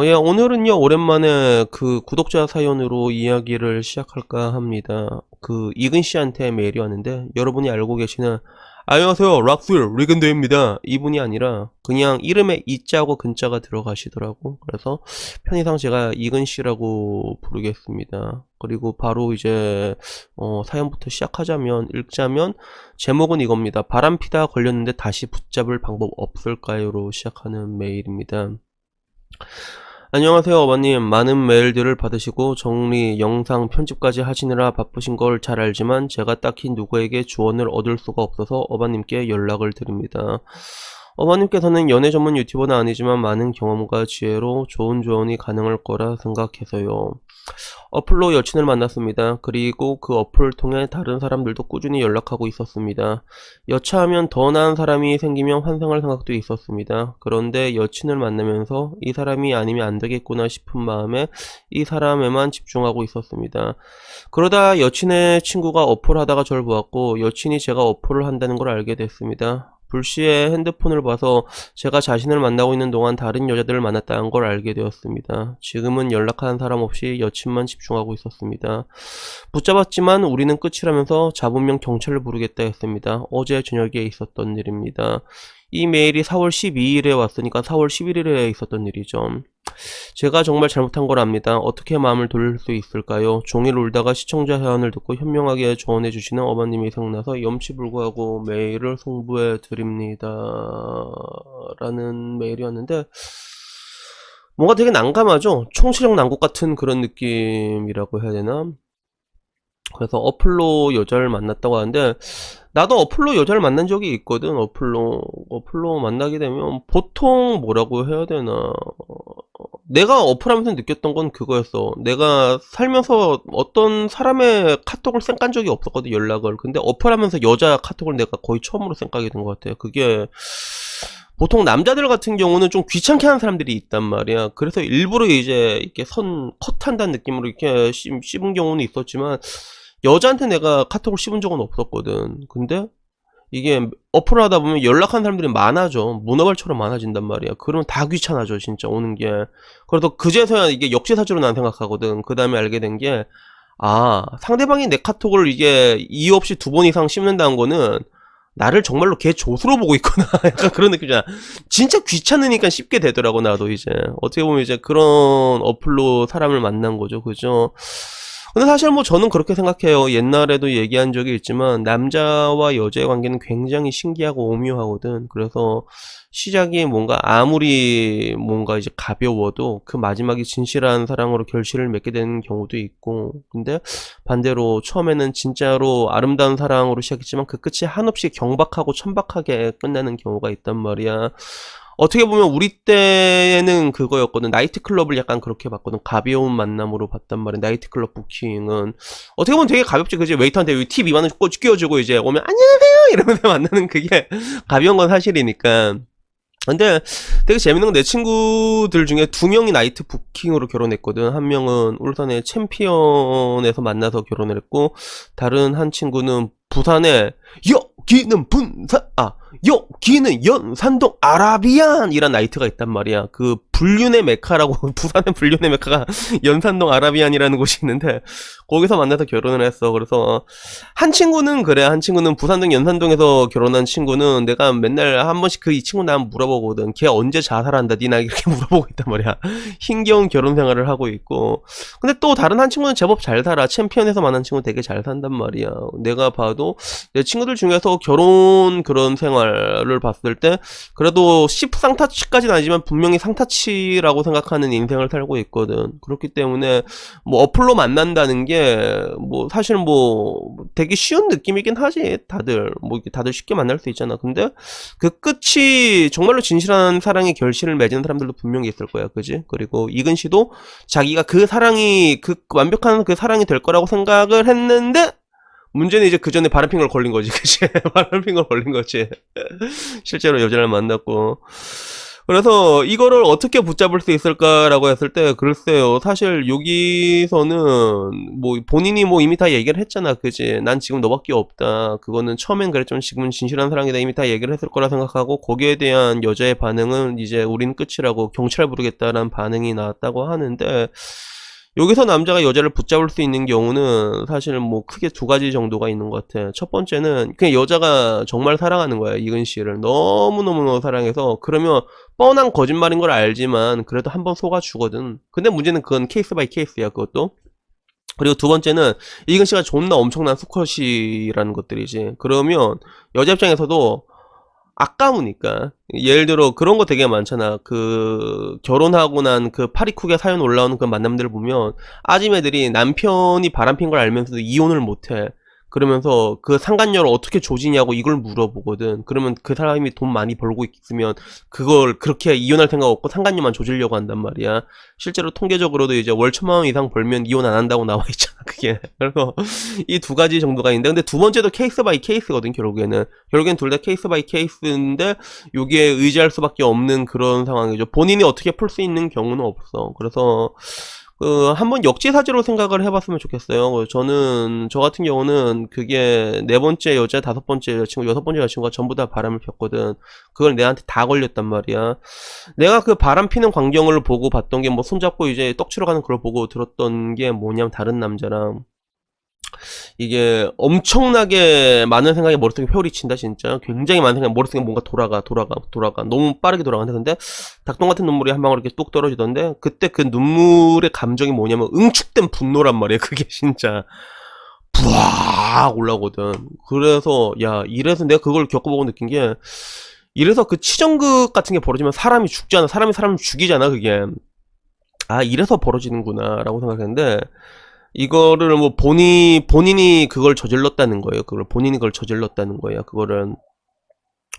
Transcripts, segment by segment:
예, 오늘은요, 오랜만에 그 구독자 사연으로 이야기를 시작할까 합니다. 이근 씨한테 메일이 왔는데, 여러분이 알고 계시는, 안녕하세요, 락스 리근드입니다. 이분이 아니라, 그냥 이름에 이자하고 근자가 들어가시더라고. 그래서, 편의상 제가 이근 씨라고 부르겠습니다. 그리고 바로 이제, 사연부터 시작하자면, 읽자면, 제목은 이겁니다. 바람피다 걸렸는데 다시 붙잡을 방법 없을까요?로 시작하는 메일입니다. 안녕하세요, 어머님. 많은 메일들을 받으시고 정리, 영상, 편집까지 하시느라 바쁘신 걸 잘 알지만 제가 딱히 누구에게 조언을 얻을 수가 없어서 어머님께 연락을 드립니다. 어머님께서는 연애 전문 유튜버는 아니지만 많은 경험과 지혜로 좋은 조언이 가능할 거라 생각해서요. 어플로 여친을 만났습니다. 그리고 그 어플을 통해 다른 사람들도 꾸준히 연락하고 있었습니다. 여차하면 더 나은 사람이 생기면 환생할 생각도 있었습니다. 그런데 여친을 만나면서 이 사람이 아니면 안 되겠구나 싶은 마음에 이 사람에만 집중하고 있었습니다. 그러다 여친의 친구가 어플 하다가 저를 보았고 여친이 제가 어플을 한다는 걸 알게 됐습니다. 불시에 핸드폰을 봐서 제가 자신을 만나고 있는 동안 다른 여자들을 만났다는 걸 알게 되었습니다. 지금은 연락하는 사람 없이 여친만 집중하고 있었습니다. 붙잡았지만 우리는 끝이라면서 잡으면 경찰을 부르겠다 했습니다. 어제 저녁에 있었던 일입니다. 이 메일이 4월 12일에 왔으니까 4월 11일에 있었던 일이죠. 제가 정말 잘못한 걸 압니다. 어떻게 마음을 돌릴 수 있을까요? 종일 울다가 시청자 사연을 듣고 현명하게 조언해 주시는 어머님이 생각나서 염치불구하고 메일을 송부해 드립니다. 라는 메일이었는데 뭔가 되게 난감하죠? 총체적 난국 같은 그런 느낌이라고 해야 되나? 그래서 어플로 여자를 만났다고 하는데 나도 어플로 여자를 만난 적이 있거든. 어플로 만나게 되면 보통 뭐라고 해야 되나, 내가 어플하면서 느꼈던 건 그거였어. 내가 살면서 어떤 사람의 카톡을 쌩깐 적이 없었거든, 연락을. 근데 어플하면서 여자 카톡을 내가 거의 처음으로 쌩까게 된 것 같아. 그게 보통 남자들 같은 경우는 좀 귀찮게 하는 사람들이 있단 말이야. 그래서 일부러 이제 이렇게 선 컷한다는 느낌으로 이렇게 씹은 경우는 있었지만 여자한테 내가 카톡을 씹은 적은 없었거든. 근데 이게 어플을 하다 보면 연락하는 사람들이 많아져. 문어발처럼 많아진단 말이야. 그러면 다 귀찮아져, 진짜 오는 게. 그래도 그제서야 이게 역지사지로 난 생각하거든. 그 다음에 알게 된 게, 상대방이 내 카톡을 이게 이유 없이 2번 이상 씹는다는 거는 나를 정말로 개 조수로 보고 있구나. 약간 그런 느낌이잖아. 진짜 귀찮으니까 씹게 되더라고, 나도 이제. 어떻게 보면 이제 그런 어플로 사람을 만난 거죠. 그죠? 근데 사실 뭐 저는 그렇게 생각해요. 옛날에도 얘기한 적이 있지만 남자와 여자의 관계는 굉장히 신기하고 오묘하거든. 그래서 시작이 뭔가 아무리 뭔가 이제 가벼워도 그 마지막이 진실한 사랑으로 결실을 맺게 되는 경우도 있고, 근데 반대로 처음에는 진짜로 아름다운 사랑으로 시작했지만 그 끝이 한없이 경박하고 천박하게 끝나는 경우가 있단 말이야. 어떻게 보면 우리 때는 그거였거든. 나이트클럽을 약간 그렇게 봤거든. 가벼운 만남으로 봤단 말이야. 나이트클럽 부킹은 어떻게 보면 되게 가볍지, 그지? 웨이터한테 팁 2만원씩 끼워주고 이제 오면 안녕하세요 이러면서 만나는 그게 가벼운 건 사실이니까. 근데 되게 재밌는 건 내 친구들 중에 2명이 나이트 부킹으로 결혼했거든. 한 명은 울산의 챔피언에서 만나서 결혼을 했고, 다른 한 친구는 부산에 여기는 연산동 아라비안이란 나이트가 있단 말이야. 그 불륜의 메카라고 부산의 불륜의 메카가 연산동 아라비안이라는 곳이 있는데 거기서 만나서 결혼을 했어. 그래서 한 친구는 그래. 한 친구는 부산동 연산동에서 결혼한 친구는 내가 맨날 한 번씩 이 친구 나한테 물어보거든. 걔 언제 자살한다 니나 이렇게 물어보고 있단 말이야. 힘겨운 결혼 생활을 하고 있고. 근데 또 다른 한 친구는 제법 잘 살아. 챔피언에서 만난 친구 되게 잘 산단 말이야. 내가 봐도 내 친구들 중에서 결혼 그런 생활을 봤을 때 그래도 10상타치까지는 아니지만 분명히 상타치라고 생각하는 인생을 살고 있거든. 그렇기 때문에 뭐 어플로 만난다는 게 뭐 사실 뭐 되게 쉬운 느낌이긴 하지. 다들 쉽게 만날 수 있잖아. 근데 그 끝이 정말로 진실한 사랑의 결실을 맺은 사람들도 분명히 있을 거야. 그지? 그리고 이근 씨도 자기가 그 사랑이 완벽한 그 사랑이 될 거라고 생각을 했는데 문제는 이제 그 전에 바람핀 걸 걸린 거지. 그치? 바람핀 걸 걸린 거지. 실제로 여자를 만났고. 그래서 이거를 어떻게 붙잡을 수 있을까라고 했을 때 글쎄요. 사실 여기서는 뭐 본인이 뭐 이미 다 얘기를 했잖아. 그지? 난 지금 너밖에 없다. 그거는 처음엔 그랬지만 지금은 진실한 사랑이다. 이미 다 얘기를 했을 거라 생각하고 거기에 대한 여자의 반응은 이제 우린 끝이라고 경찰 부르겠다라는 반응이 나왔다고 하는데 여기서 남자가 여자를 붙잡을 수 있는 경우는 사실 뭐 크게 두 가지 정도가 있는 것 같아. 첫 번째는 그냥 여자가 정말 사랑하는 거야. 이근 씨를 너무너무 사랑해서 그러면 뻔한 거짓말인 걸 알지만 그래도 한번 속아주거든. 근데 문제는 그건 케이스 바이 케이스야. 그것도. 그리고 두 번째는 이근 씨가 존나 엄청난 수컷이라는 것들이지. 그러면 여자 입장에서도 아까우니까. 예를 들어 그런 거 되게 많잖아. 그 결혼하고 난 그 파리쿡에 사연 올라오는 그 만남들을 보면 아지매들이 남편이 바람핀 걸 알면서도 이혼을 못해. 그러면서 그 상간녀를 어떻게 조지냐고 이걸 물어보거든. 그러면 그 사람이 돈 많이 벌고 있으면 그걸 그렇게 이혼할 생각 없고 상간녀만 조지려고 한단 말이야. 실제로 통계적으로도 이제 월 1,000만 원 이상 벌면 이혼 안 한다고 나와 있잖아. 그게. 그래서 이 두 가지 정도가 있는데 근데 두 번째도 케이스 바이 케이스거든. 결국엔 둘 다 케이스 바이 케이스인데 여기에 의지할 수밖에 없는 그런 상황이죠. 본인이 어떻게 풀 수 있는 경우는 없어. 그래서 한번 역지사지로 생각을 해봤으면 좋겠어요. 저 같은 경우는 그게 네 번째 여자, 다섯 번째 여자친구, 여섯 번째 여자친구가 전부 다 바람을 폈거든. 그걸 내한테 다 걸렸단 말이야. 내가 그 바람 피는 광경을 보고 봤던 게 뭐 손잡고 이제 떡치러 가는 걸 보고 들었던 게 뭐냐면 다른 남자랑 이게 엄청나게 많은 생각이 머릿속에 회오리친다 진짜. 굉장히 많은 생각이 머릿속에 뭔가 돌아가 너무 빠르게 돌아가는데 근데 닭똥 같은 눈물이 한 방울 이렇게 뚝 떨어지던데 그때 그 눈물의 감정이 뭐냐면 응축된 분노란 말이야. 그게 진짜 부악 올라오거든. 그래서 야 이래서 내가 그걸 겪어보고 느낀 게 이래서 그 치정극 같은 게 벌어지면 사람이 죽잖아. 사람이 사람을 죽이잖아. 그게 아 이래서 벌어지는구나 라고 생각했는데 이거를 뭐 본인이 그걸 저질렀다는 거예요. 본인이 그걸 저질렀다는 거예요. 그거를.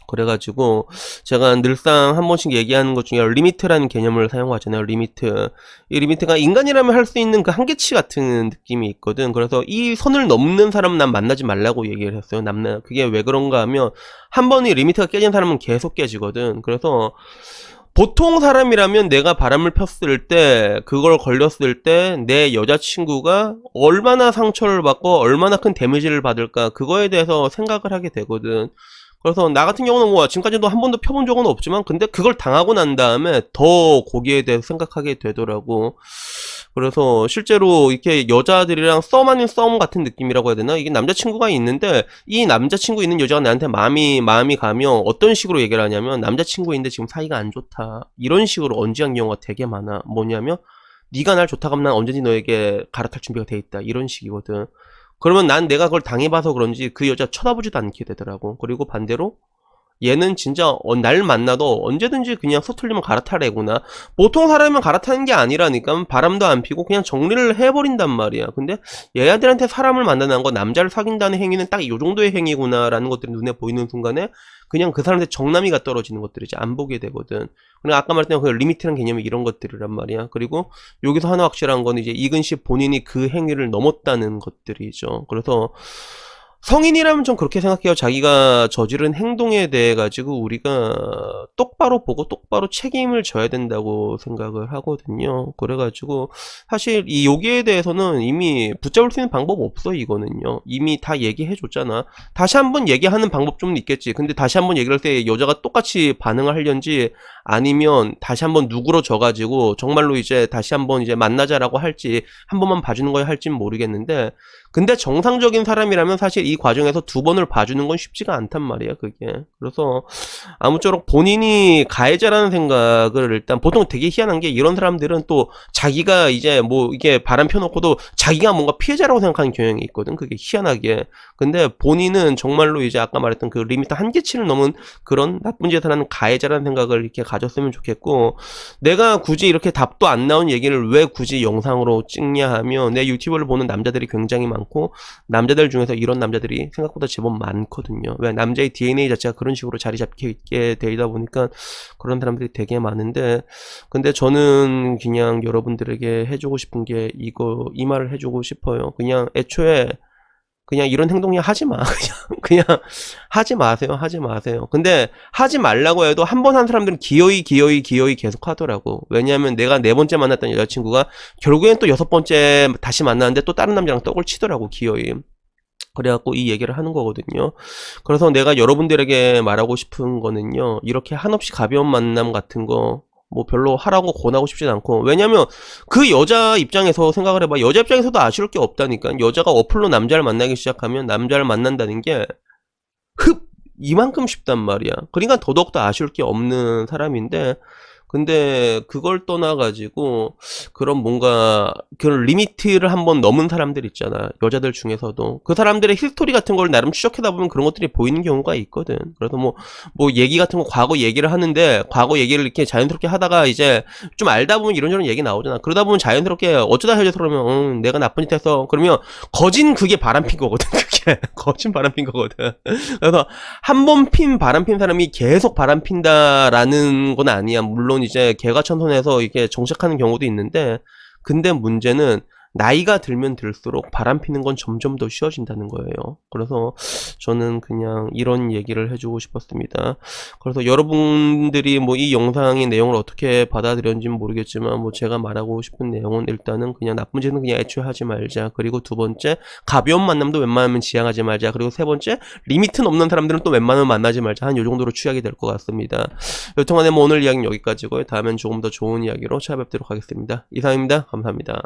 그래가지고, 제가 늘상 한 번씩 얘기하는 것 중에 리미트라는 개념을 사용하잖아요. 리미트. 이 리미트가 인간이라면 할 수 있는 그 한계치 같은 느낌이 있거든. 그래서 이 선을 넘는 사람은 난 만나지 말라고 얘기를 했어요. 그게 왜 그런가 하면, 한 번이 리미트가 깨진 사람은 계속 깨지거든. 그래서, 보통 사람이라면 내가 바람을 폈을 때 그걸 걸렸을 때 내 여자친구가 얼마나 상처를 받고 얼마나 큰 데미지를 받을까 그거에 대해서 생각을 하게 되거든. 그래서 나 같은 경우는 뭐 지금까지도 한 번도 펴본 적은 없지만 근데 그걸 당하고 난 다음에 더 거기에 대해서 생각하게 되더라고. 그래서 실제로 이렇게 여자들이랑 썸 아닌 썸 같은 느낌이라고 해야 되나? 이게 남자친구가 있는데 이 남자친구 있는 여자가 나한테 마음이 가면 어떤 식으로 얘기를 하냐면 남자친구인데 지금 사이가 안 좋다. 이런 식으로 언지한 경우가 되게 많아. 뭐냐면 네가 날 좋다고 하면 난 언제든지 너에게 갈아탈 준비가 돼 있다. 이런 식이거든. 그러면 난 내가 그걸 당해봐서 그런지 그 여자 쳐다보지도 않게 되더라고. 그리고 반대로 얘는 진짜 날 만나도 언제든지 그냥 서툴리면 갈아타래구나. 보통 사람은 갈아타는 게 아니라니까 바람도 안 피고 그냥 정리를 해버린단 말이야. 근데 얘네들한테 사람을 만나는 거 남자를 사귄다는 행위는 딱 이 정도의 행위구나라는 것들이 눈에 보이는 순간에 그냥 그 사람한테 정남이가 떨어지는 것들이지 안 보게 되거든. 그리고 아까 말했던 그 리미트란 개념이 이런 것들이란 말이야. 그리고 여기서 하나 확실한 건 이제 이근 씨 본인이 그 행위를 넘었다는 것들이죠. 그래서 성인이라면 좀 그렇게 생각해요. 자기가 저지른 행동에 대해 가지고 우리가 똑바로 보고 똑바로 책임을 져야 된다고 생각을 하거든요. 그래가지고 사실 여기에 대해서는 이미 붙잡을 수 있는 방법 없어. 이거는요 이미 다 얘기해 줬잖아. 다시 한번 얘기하는 방법 좀 있겠지. 근데 다시 한번 얘기할 때 여자가 똑같이 반응을 하려는지 아니면 다시 한번 누그러져 가지고 정말로 이제 다시 한번 이제 만나자라고 할지 한 번만 봐주는 거야 할진 모르겠는데 근데 정상적인 사람이라면 사실 이 과정에서 두 번을 봐주는 건 쉽지가 않단 말이야, 그게. 그래서 아무쪼록 본인이 가해자라는 생각을 일단 보통 되게 희한한 게 이런 사람들은 또 자기가 이제 뭐 이게 바람 펴놓고도 자기가 뭔가 피해자라고 생각하는 경향이 있거든. 그게 희한하게. 근데 본인은 정말로 이제 아까 말했던 그 리미트 한계치를 넘은 그런 나쁜 짓을 하는 가해자라는 생각을 이렇게 가졌으면 좋겠고 내가 굳이 이렇게 답도 안 나온 얘기를 왜 굳이 영상으로 찍냐 하면 내 유튜브를 보는 남자들이 굉장히 많고 남자들 중에서 이런 남자들이 생각보다 제법 많거든요. 왜 남자의 DNA 자체가 그런 식으로 자리 잡게 있게 되다 보니까 그런 사람들이 되게 많은데 근데 저는 그냥 여러분들에게 해주고 싶은 게 이 말을 해주고 싶어요. 그냥 애초에 그냥 이런 행동 그냥 하지 마. 그냥 하지 마세요. 하지 마세요. 근데 하지 말라고 해도 한 번 한 사람들은 기어이 계속 하더라고. 왜냐하면 내가 네 번째 만났던 여자친구가 결국엔 또 여섯 번째 다시 만났는데 또 다른 남자랑 떡을 치더라고, 기어이. 그래갖고 이 얘기를 하는 거거든요. 그래서 내가 여러분들에게 말하고 싶은 거는요, 이렇게 한없이 가벼운 만남 같은 거 뭐 별로 하라고 권하고 싶진 않고, 왜냐면 그 여자 입장에서 생각을 해봐. 여자 입장에서도 아쉬울 게 없다니까. 여자가 어플로 남자를 만나기 시작하면 남자를 만난다는 게 이만큼 쉽단 말이야. 그러니까 더더욱더 아쉬울 게 없는 사람인데, 근데 그걸 떠나가지고 그런 뭔가 그런 리미트를 한번 넘은 사람들 있잖아. 여자들 중에서도 그 사람들의 히스토리 같은 걸 나름 추적해다 보면 그런 것들이 보이는 경우가 있거든. 그래서 뭐 얘기 같은 거 과거 얘기를 하는데, 과거 얘기를 이렇게 자연스럽게 하다가 이제 좀 알다 보면 이런저런 얘기 나오잖아. 그러다 보면 자연스럽게 어쩌다 헤어져서 그러면 내가 나쁜 짓 했어 그러면 거진 그게 바람핀 거거든. 그게 거진 바람핀 거거든. 그래서 한 번 핀 바람핀 사람이 계속 바람핀다라는 건 아니야. 물론 이제 개과천선해서 이게 정착하는 경우도 있는데, 근데 문제는 나이가 들면 들수록 바람피는 건 점점 더 쉬워진다는 거예요. 그래서 저는 그냥 이런 얘기를 해주고 싶었습니다. 그래서 여러분들이 뭐 이 영상의 내용을 어떻게 받아들였는지는 모르겠지만, 뭐 제가 말하고 싶은 내용은 일단은 그냥 나쁜 짓은 그냥 애초에 하지 말자. 그리고 두 번째, 가벼운 만남도 웬만하면 지향하지 말자. 그리고 세 번째, 리미트 넘는 사람들은 또 웬만하면 만나지 말자. 한 요 정도로 취약이 될 것 같습니다. 여튼간에 뭐 오늘 이야기는 여기까지고요. 다음엔 조금 더 좋은 이야기로 찾아뵙도록 하겠습니다. 이상입니다. 감사합니다.